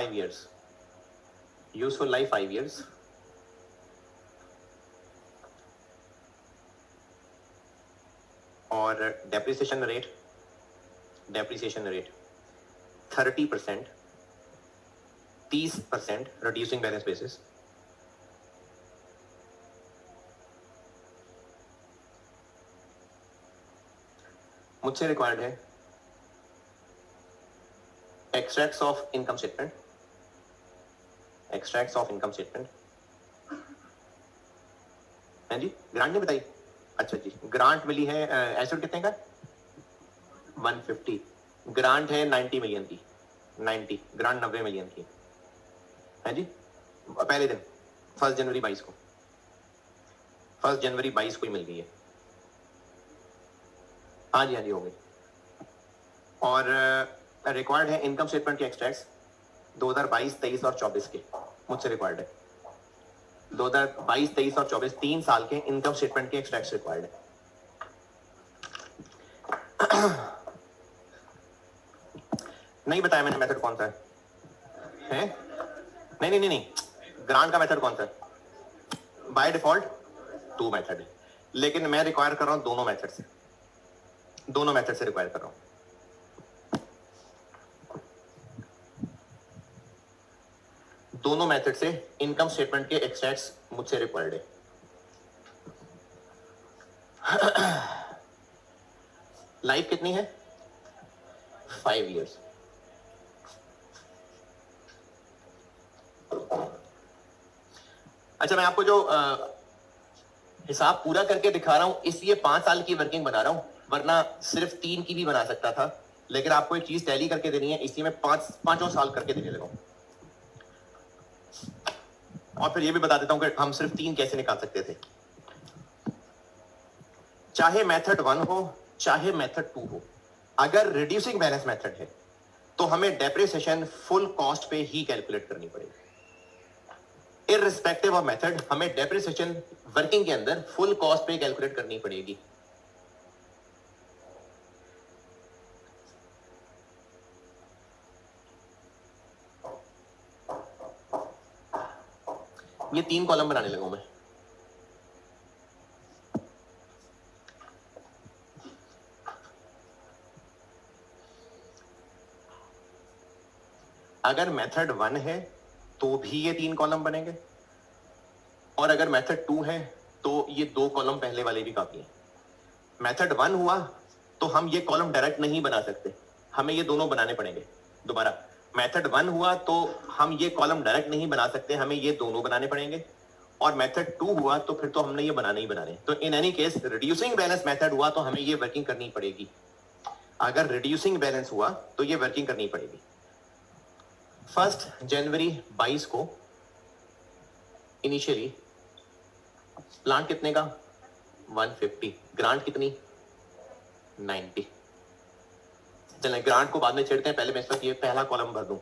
A: 5 years, यूजफुल लाइफ 5 years, और depreciation rate 30%, 30% reducing balance basis, मुझसे रिक्वायर्ड है एक्सट्रैक्ट्स ऑफ इनकम स्टेटमेंट, है जी। ग्रांट नहीं बताई, अच्छा जी। ग्रांट मिली है, एसेट कितने का? 150। ग्रांट है 90 मिलियन की, 90 ग्रांट 90 मिलियन की, है जी। पहले दिन 1 जनवरी 22 को, 1 जनवरी 22 को ही मिल गई है। हाँ जी, हाँ जी, हो गई। और रिक्वायर्ड है इनकम स्टेटमेंट के एक्सट्रैक्ट्स 2022, 23 और 24 के, मुझसे रिक्वायर्ड है 2022, 23 और 24 3 साल के इनकम स्टेटमेंट के एक्सट्रैक्ट्स रिक्वायर्ड है। नहीं बताया मैंने मेथड कौन सा है? नहीं नहीं नहीं नहीं, ग्रांट का मेथड कौन सा है? बाय डिफॉल्ट 2 मेथड है, लेकिन मैं रिक्वायर कर रहा हूं दोनों मेथड से, रिक्वायर कर रहा हूं। दोनों मेथड से इनकम स्टेटमेंट के एक्सट्रैक्ट्स मुझसे रिक्वायर्ड है। लाइफ कितनी है? 5 years। अच्छा, मैं आपको जो हिसाब पूरा करके दिखा रहा हूं इसलिए 5 साल की वर्किंग बना रहा हूं, वरना सिर्फ 3 की भी बना सकता था, लेकिन आपको एक चीज टैली करके देनी है इसलिए मैं 5 साल करके देने लगा हूं। और फिर ये भी बता देता हूं कि हम सिर्फ 3 कैसे निकाल सकते थे। चाहे मेथड 1 हो चाहे मेथड 2 हो, अगर रिड्यूसिंग बैलेंस मेथड है तो हमें डेप्रिसिएशन फुल कॉस्ट पे ही कैलकुलेट करनी पड़ेगी। इररिस्पेक्टिव ऑफ मेथड हमें डेप्रिसिएशन वर्किंग के अंदर फुल कॉस्ट पे कैलकुलेट करनी पड़ेगी। ये 3 कॉलम बनाने लगा हूं मैं। अगर मेथड 1 है तो भी ये 3 कॉलम बनेंगे, और अगर मेथड 2 है तो ये 2 कॉलम पहले वाले भी काफी हैं। मेथड 1 हुआ तो हम ये कॉलम डायरेक्ट नहीं बना सकते, हमें ये दोनों बनाने पड़ेंगे। दोबारा, मेथड 1 हुआ तो हम ये कॉलम डायरेक्ट नहीं बना सकते, हमें ये दोनों बनाने पड़ेंगे। और मेथड 2 हुआ तो फिर तो हमने ये बनाने ही बनाने। तो in any case reducing balance method हुआ तो हमें ये वर्किंग करनी पड़ेगी। अगर रिड्यूसिंग बैलेंस हुआ तो ये वर्किंग करनी पड़ेगी। 1 जनवरी 22 को इनिशियली प्लांट कितने का? 150। ग्रांट कितनी? 90। चलें, ग्रांट को बाद में छेड़ते हैं, पहले मैं इस वक्त ये पहला कॉलम भर दूं।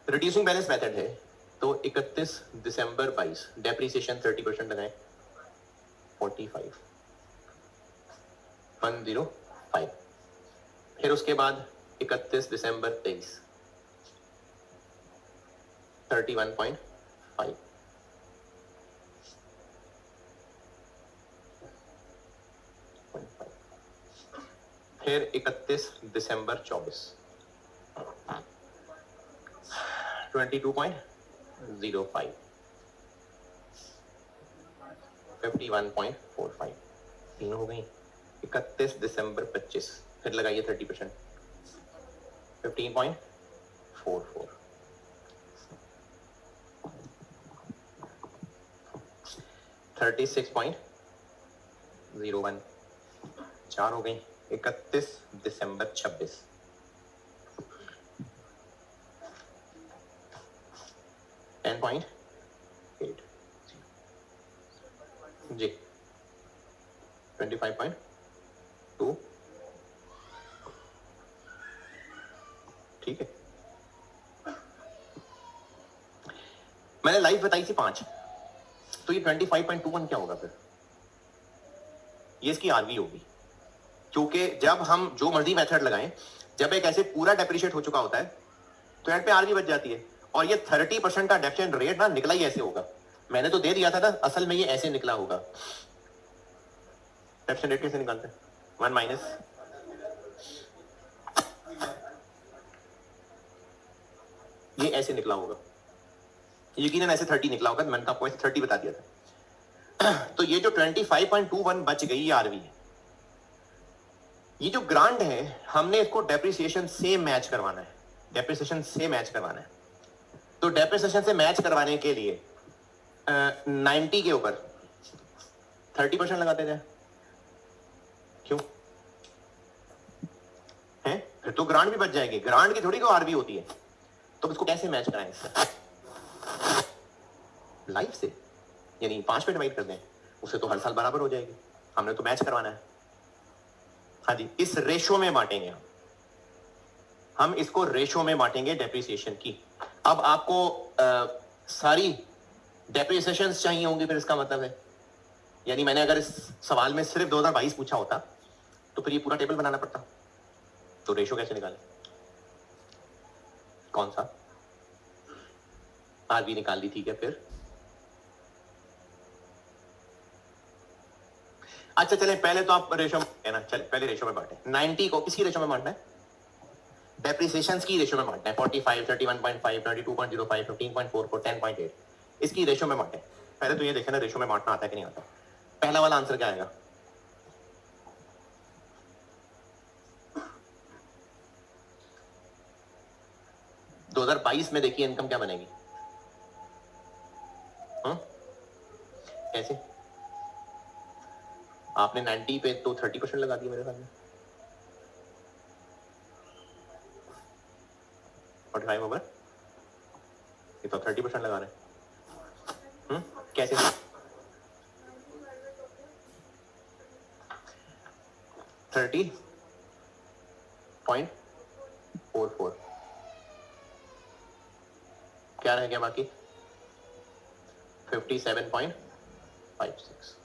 A: रिड्यूसिंग बैलेंस मेथड है तो 31 दिसंबर 22 डेप्रिसिएशन 30% लगाएं, 45 105। फिर उसके बाद 31 दिसंबर 23 31.5। फिर 31 दिसंबर 24 22.05 51.45। तीनों हो गई। 31 दिसंबर 25 फिर लगाइए 30%, 15.44। 36.01। 4 हो गई। 31 दिसंबर 26 10.8 जी 25.2। ठीक है, मैंने लाइफ बताई थी 5, तो ये 25.21 क्या होगा? फिर ये इसकी आरवी होगी, क्योंकि जब हम जो मर्जी मेथड लगाएं, जब एक ऐसे पूरा डेप्रिशिएट हो चुका होता है तो एंड पे आरवी बच जाती है। और ये 30% का डेफिशिएंट रेट ना निकला ही ऐसे होगा, मैंने तो दे दिया था ना, असल में ये ऐसे निकला होगा। डेफिशिएंट रेट कैसे निकालते हैं? 1 माइनस ये ऐसे निकला होगा, यकीनन ऐसे 30 निकला होगा, मैंने आपको ऐसे 30 बता दिया था। तो ये जो 25.21 बच गई ये आरवी है। ये जो ग्रांट है हमने इसको डेप्रिसिएशन से मैच करवाना है, डेप्रिसिएशन से मैच करवाना है। तो डेप्रिसिएशन से मैच करवाने के लिए 90 के ऊपर 30% लगाते जाए, क्यों है? फिर तो ग्रांट भी बच जाएगी, ग्रांट की थोड़ी को आरवी होती है। तो इसको कैसे मैच कराएं इससे? लाइफ से, यानी 5 पे डिवाइड कर दें, उससे तो हर साल बराबर हो जाएगी। हमने तो मैच करवाना है। हाँ जी, इस रेशो में बांटेंगे हम इसको रेशो में बांटेंगे डेप्रिसिएशन की। अब आपको सारी डेप्रिसिएशन चाहिए होंगी, फिर इसका मतलब है, यानी मैंने अगर इस सवाल में सिर्फ 2022 पूछा होता तो फिर ये पूरा टेबल बनाना पड़ता। तो रेशो कैसे निकालें? कौन सा? आरवी निकाल ली, ठीक है, फिर अच्छा चले पहले तो आप रेशो है ना, चले पहले रेशो में बांटे। 90 को किसकी रेशो में बांटना है? डेप्रिसिएशन की रेशो में बांटना है। 45, 31.5, 32.05, 15.44, 10.8 इसकी रेशो में बांटे। पहले तो ये देखे ना रेशो में बांटना आता है कि नहीं आता। पहला वाला आंसर क्या आएगा? दो 2022 में देखिए इनकम क्या बनेगी। कैसे? आपने 90 पे तो 30% लगा दिया मेरे सामने। 45 ओवर ये तो 30% लगा रहे हैं। कैसे? 30.44 क्या रह गया बाकी? 57.56।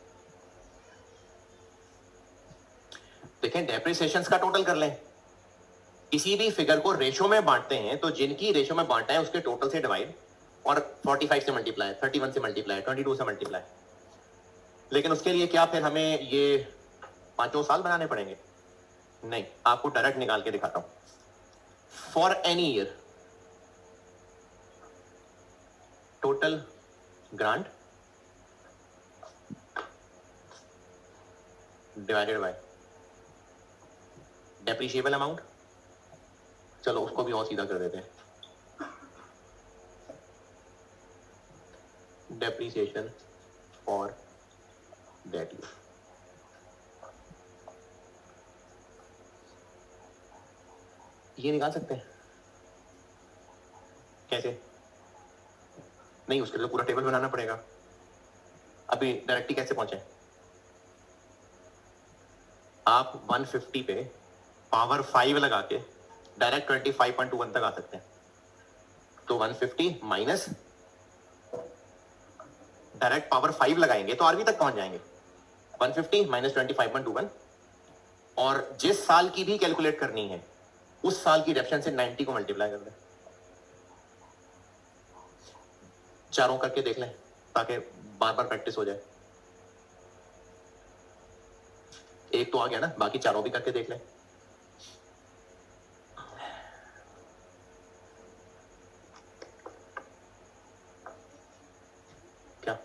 A: देखें डेप्रिसिएशंस का टोटल कर लें। किसी भी फिगर को रेशो में बांटते हैं तो जिनकी रेशो में बांटा है उसके टोटल से डिवाइड, और 45 से मल्टीप्लाई, 31 से मल्टीप्लाई, 22 से मल्टीप्लाई। लेकिन उसके लिए क्या फिर हमें ये 5 साल बनाने पड़ेंगे? नहीं, आपको डायरेक्ट निकाल के दिखाता हूं। For any year total grant divided by depreciable amount. चलो उसको भी और सीधा कर देते हैं, डेप्रिसिएशन फॉर दैट ईयर। ये निकाल सकते हैं कैसे? नहीं, उसके लिए तो पूरा टेबल बनाना पड़ेगा। अभी डायरेक्टली कैसे पहुंचे? आप 150 पे पावर 5 लगा के डायरेक्ट 25.21 तक आ सकते हैं। तो 150 माइनस डायरेक्ट पावर 5 लगाएंगे तो आरवी तक पहुंच जाएंगे। 150 माइनस 25.21, और जिस साल की भी कैलकुलेट करनी है उस साल की डेफिशिएंसी से 90 को मल्टीप्लाई कर दें। चारों करके देख लें ताकि बार बार प्रैक्टिस हो जाए। एक तो आ गया ना, बाकी चारों भी करके देख लें। क्या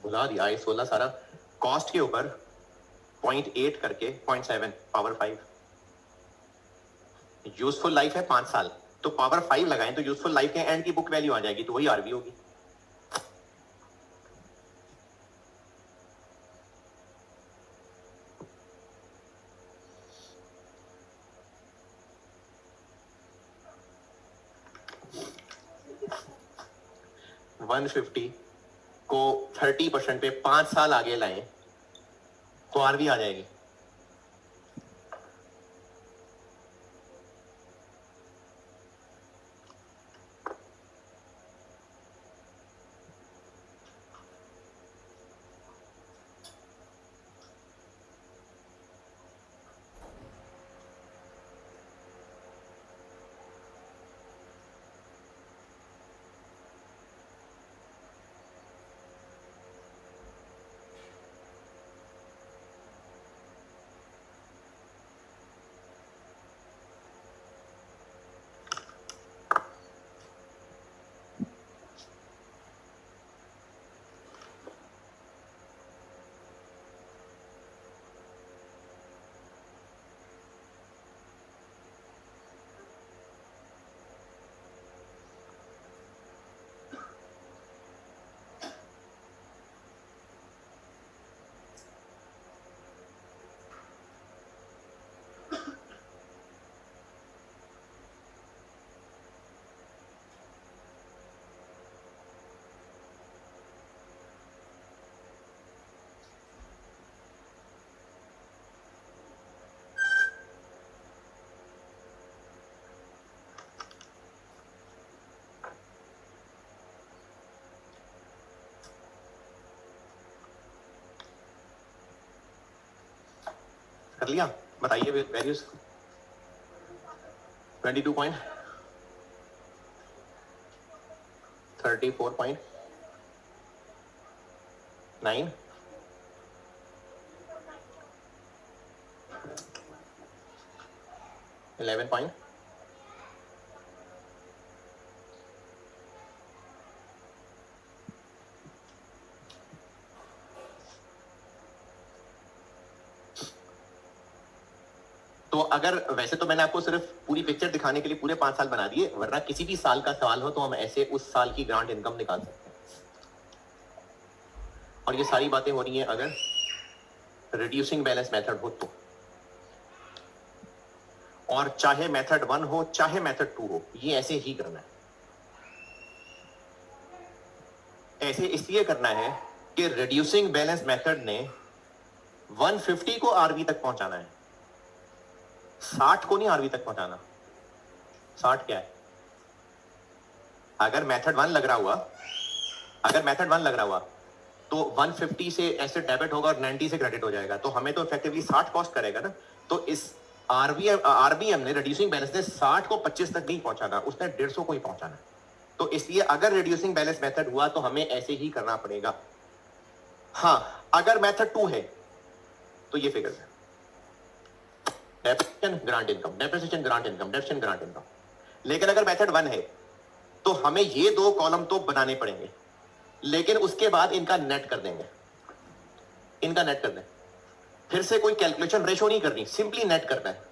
A: भुला दिया? आई 16 सारा कॉस्ट के ऊपर 0.8 करके 0.7 पावर 5। यूजफुल लाइफ है 5 साल, तो पावर 5 लगाएं तो यूजफुल लाइफ के एंड की बुक वैल्यू आ जाएगी, तो वही आरवी होगी। वन 150 को 30% पे 5 साल आगे लाएं तो आरवी आ जाएगी। कर लिया, बताइए वैल्यूज। 22 पॉइंट, 34.9, 11 पॉइंट, 'तो अगर वैसे तो मैंने आपको सिर्फ पूरी पिक्चर दिखाने के लिए पूरे 5 साल बना दिए, वरना किसी भी साल का सवाल हो तो हम ऐसे उस साल की ग्रांट इनकम निकाल सकते हैं। और ये सारी बातें हो रही हैं अगर रिड्यूसिंग बैलेंस मेथड हो तो, और चाहे मेथड 1 हो चाहे मेथड 2 हो, ये ऐसे ही करना है। ऐसे इसलिए करना है कि रिड्यूसिंग बैलेंस मेथड ने 150 को आरबी तक पहुंचाना है, 60 को नहीं आरबी तक पहुंचाना। 60 क्या है? अगर मेथड 1 लग रहा हुआ तो 150 से ऐसे डेबिट होगा और 90 से क्रेडिट हो जाएगा, तो हमें तो इफेक्टिवली 60 कॉस्ट करेगा ना। तो इस आरबीएम ने, रिड्यूसिंग बैलेंस ने 60 को 25 तक नहीं पहुंचाना, उसने 150 को ही पहुंचाना। तो इसलिए अगर रिड्यूसिंग बैलेंस मेथड हुआ तो हमें ऐसे ही करना पड़ेगा। हाँ, अगर मेथड 2 है तो ये फिगर है, depreciation grant income, depreciation grant income, depreciation grant income. लेकिन अगर मेथड 1 है तो हमें ये 2 कॉलम तो बनाने पड़ेंगे, लेकिन उसके बाद इनका नेट कर देंगे, इनका नेट कर दें। फिर से कोई कैलकुलेशन रेशो नहीं करनी, सिंपली नेट करना है।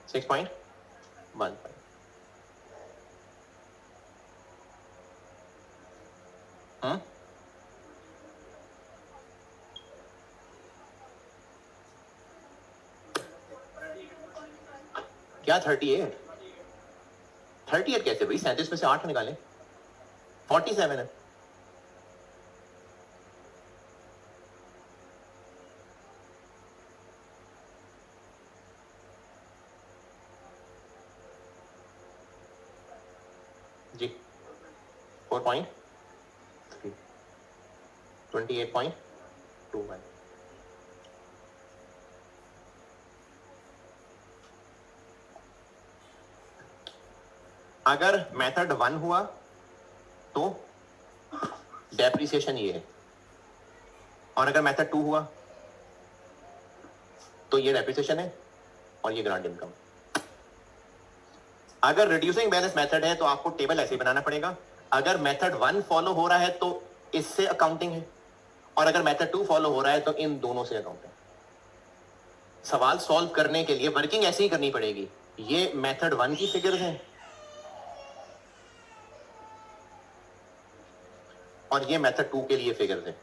A: सिक्स पॉइंट 1, क्या 38? 38 कैसे भाई? 37 में से 8 निकालें, 47 है। जी 4.3, 28.21। अगर मेथड 1 हुआ तो डेप्रिसिएशन ये है, और अगर मेथड 2 हुआ तो ये डेप्रिसिएशन है और ये ग्रांट इनकम। अगर रिड्यूसिंग बैलेंस मेथड है तो आपको टेबल ऐसे बनाना पड़ेगा। अगर मेथड 1 फॉलो हो रहा है तो इससे अकाउंटिंग है, और अगर मेथड 2 फॉलो हो रहा है तो इन दोनों से अकाउंटिंग। सवाल सॉल्व करने के लिए वर्किंग ऐसे ही करनी पड़ेगी। ये मेथड 1 की फिगर्स हैं और ये मेथड 2 के लिए फिगर्स हैं।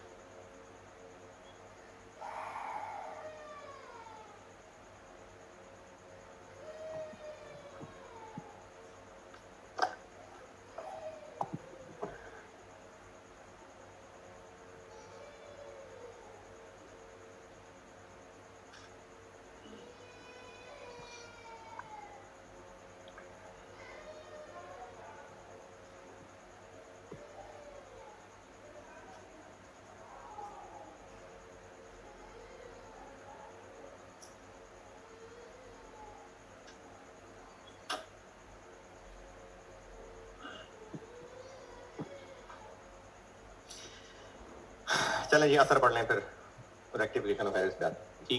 A: चलें, ये असर पढ़ लें फिर रेक्टिफिकेशन ऑफ एरर्स पे। ठीक है।